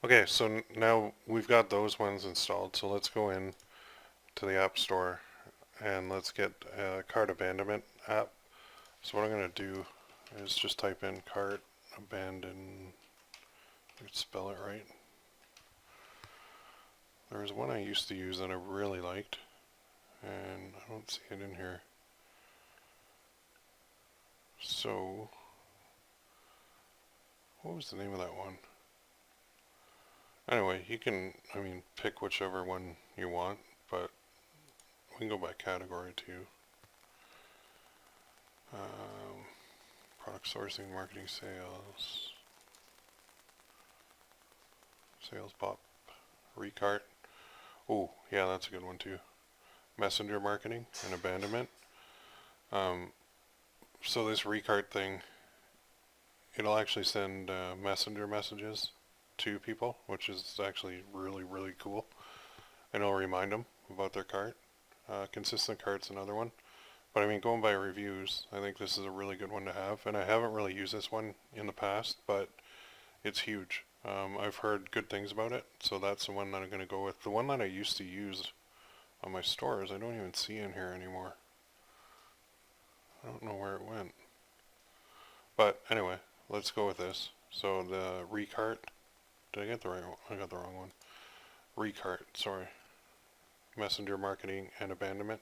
Okay, so now we've got those ones installed, so let's go in to the App Store and let's get a cart abandonment app. So what I'm going to do is just type in cart abandon, let's spell it right. There was one I used to use that I really liked, and I don't see it in here. So, what was the name of that one? Anyway, you can, pick whichever one you want, but we can go by category too. Product sourcing, marketing, sales pop, Recart. Oh, yeah, that's a good one too. Messenger marketing and abandonment. So this Recart thing, it'll actually send messenger messages to people, which is actually really, really cool. And it'll remind them about their cart. Consistent cart's another one. But I mean, going by reviews, I think this is a really good one to have. And I haven't really used this one in the past, but it's huge. I've heard good things about it, so that's the one that I'm going to go with. The one that I used to use on my stores, I don't even see in here anymore. I don't know where it went. But anyway, let's go with this. So the Recart, did I get the right one? I got the wrong one. Recart, sorry. Messenger marketing and abandonment.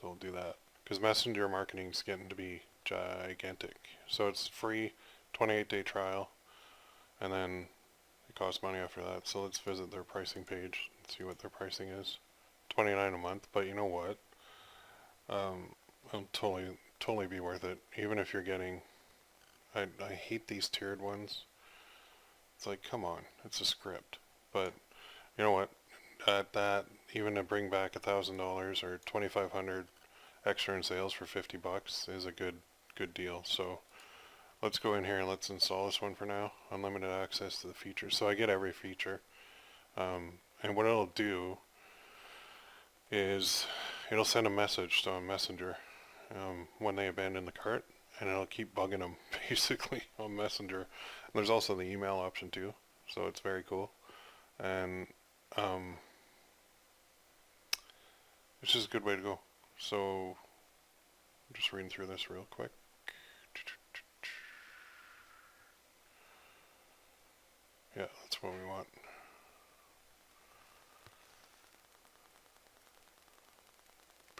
So we'll do that. Because messenger marketing is getting to be gigantic. So it's free, 28-day trial, and then it costs money after that. So let's visit their pricing page and see what their pricing is. $29 a month, but you know what? It'll totally be worth it. Even if you're getting, I hate these tiered ones. It's like, come on, it's a script. But you know what? At that, even to bring back $1,000 or $2,500 extra in sales for $50 is a good deal. So let's go in here and let's install this one for now. Unlimited access to the features. So I get every feature. And what it'll do is it'll send a message to a messenger when they abandon the cart, and it'll keep bugging them basically on Messenger. And there's also the email option too, so it's very cool. And it's just a good way to go. So I'm just reading through this real quick. Yeah, that's what we want.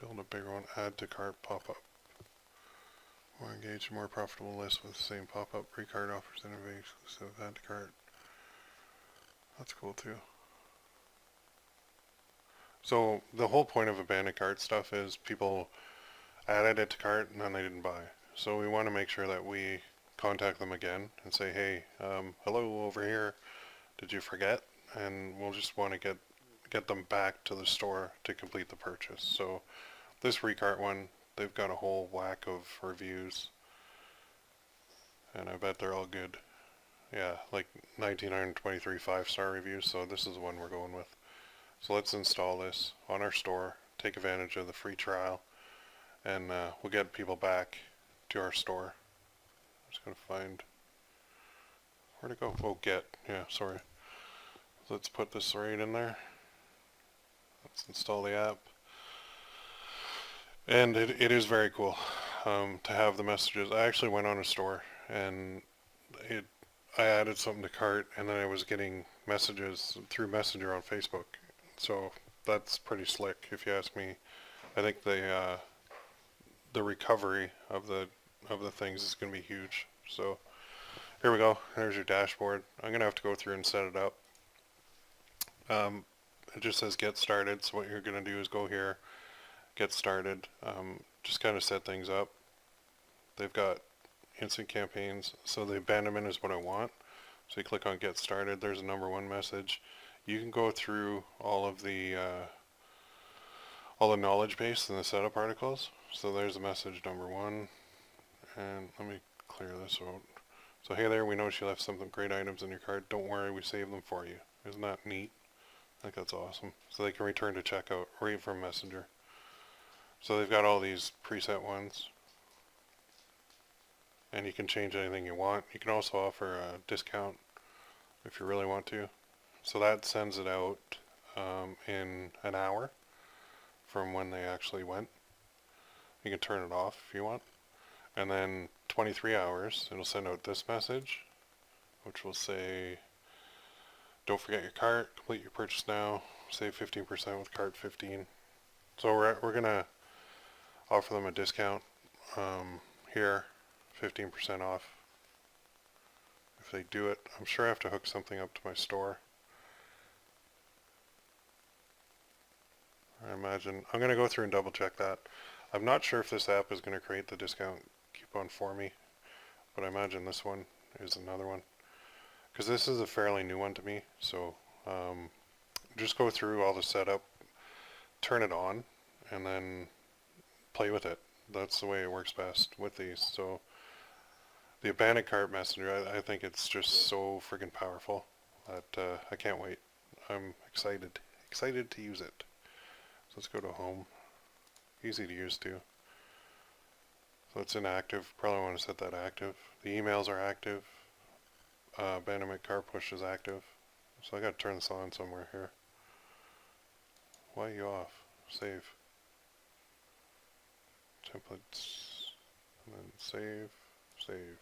Build a bigger one, add to cart pop-up. More engaged, more profitable list with the same pop-up. Recart offers innovation exclusive add to cart. That's cool too. So the whole point of abandoned cart stuff is people added it to cart and then they didn't buy. So we want to make sure that we contact them again and say, hey, hello over here, did you forget? And we'll just want to get them back to the store to complete the purchase. So this Recart one, they've got a whole whack of reviews, and I bet they're all good. Yeah, like 1,923 5-star reviews, so this is the one we're going with. So let's install this on our store, take advantage of the free trial, and we'll get people back to our store. I'm just going to find, where'd it go? Oh, get, yeah, sorry. So let's put this right in there. Let's install the app. And it is very cool to have the messages. I actually went on a store and I added something to cart, and then I was getting messages through Messenger on Facebook. So that's pretty slick, if you ask me. I think the recovery of the things is going to be huge. So here we go. There's your dashboard. I'm going to have to go through and set it up. It just says get started. So what you're going to do is go here, get started, just kind of set things up. They've got instant campaigns, so the abandonment is what I want. So you click on get started, there's a number one message. You can go through all the knowledge base and the setup articles. So there's a message number one, and let me clear this out. So hey there, we know she left some great items in your cart. Don't worry, we saved them for you. Isn't that neat? I think that's awesome. So they can return to checkout right from Messenger. So they've got all these preset ones, and you can change anything you want. You can also offer a discount if you really want to. So that sends it out in an hour from when they actually went. You can turn it off if you want. And then 23 hours, it'll send out this message, which will say, don't forget your cart, complete your purchase now, save 15% with cart 15. So we're going to offer them a discount here, 15% off. If they do it, I'm sure I have to hook something up to my store. I imagine, I'm going to go through and double check that. I'm not sure if this app is going to create the discount coupon for me, but I imagine this one is another one. Because this is a fairly new one to me, so just go through all the setup, turn it on, and then play with it. That's the way it works best with these. So the abandoned cart messenger, I think it's just so freaking powerful that I can't wait. I'm excited to use it. So let's go to home. Easy to use too. So it's inactive. Probably want to set that active. The emails are active. Abandonment cart push is active. So I got to turn this on somewhere here. Why are you off? Save. Templates. And then save. Save.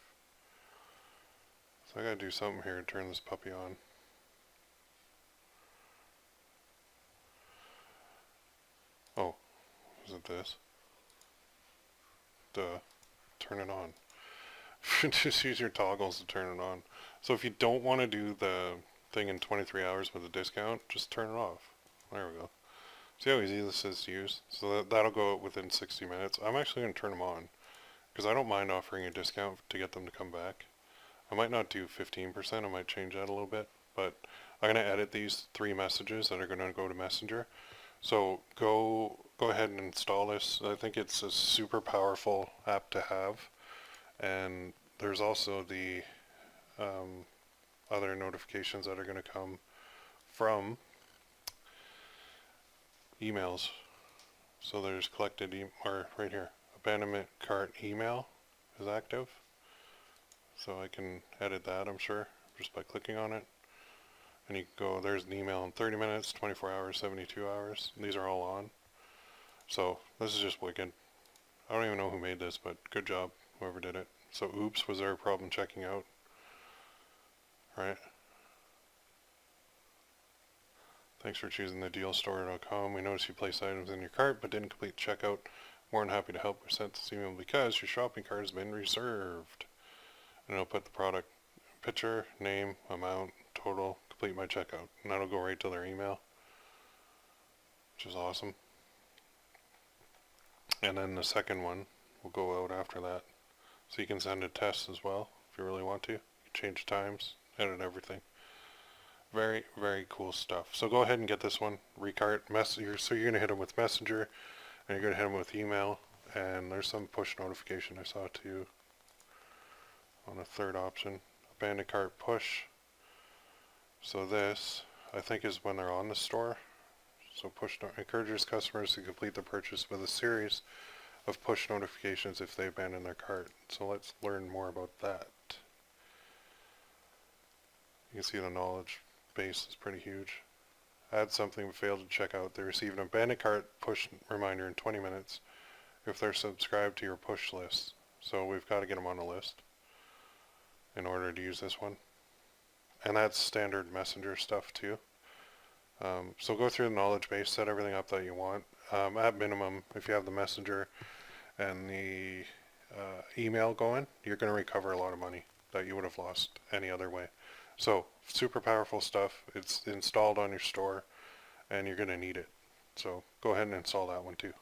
So I got to do something here to turn this puppy on. Oh. Is it this? Duh. Turn it on. Just use your toggles to turn it on. So if you don't want to do the thing in 23 hours with a discount, just turn it off. There we go. See how easy this is to use? So that'll go out within 60 minutes. I'm actually going to turn them on because I don't mind offering a discount to get them to come back. I might not do 15%. I might change that a little bit. But I'm going to edit these 3 messages that are going to go to Messenger. So go ahead and install this. I think it's a super powerful app to have. And there's also the other notifications that are going to come from emails. So there's collected or right here, abandonment cart email is active. So I can edit that, I'm sure, just by clicking on it. And you can go, there's an email in 30 minutes, 24 hours, 72 hours. These are all on. So this is just wicked. I don't even know who made this, but good job, whoever did it. So oops, was there a problem checking out? Right? Thanks for choosing the dealstore.com. We noticed you placed items in your cart but didn't complete checkout. More than happy to help. We sent this email because your shopping cart has been reserved. And it'll put the product picture, name, amount, total, complete my checkout. And that'll go right to their email, which is awesome. And then the second one will go out after that. So you can send a test as well if you really want to. You can change times, edit everything. Very, very cool stuff. So go ahead and get this one. Recart Messenger. So you're going to hit them with Messenger, and you're going to hit them with email. And there's some push notification I saw too on a third option. Abandoned cart push. So this, I think, is when they're on the store. So push encourages customers to complete the purchase with a series of push notifications if they abandon their cart. So let's learn more about that. You can see the knowledge base is pretty huge. Add something but failed to check out. They receive an abandoned cart push reminder in 20 minutes if they're subscribed to your push list. So we've got to get them on the list in order to use this one. And that's standard messenger stuff too. So go through the knowledge base, set everything up that you want. At minimum, if you have the messenger and the email going, you're going to recover a lot of money that you would have lost any other way. So super powerful stuff. It's installed on your store and you're going to need it. So go ahead and install that one too.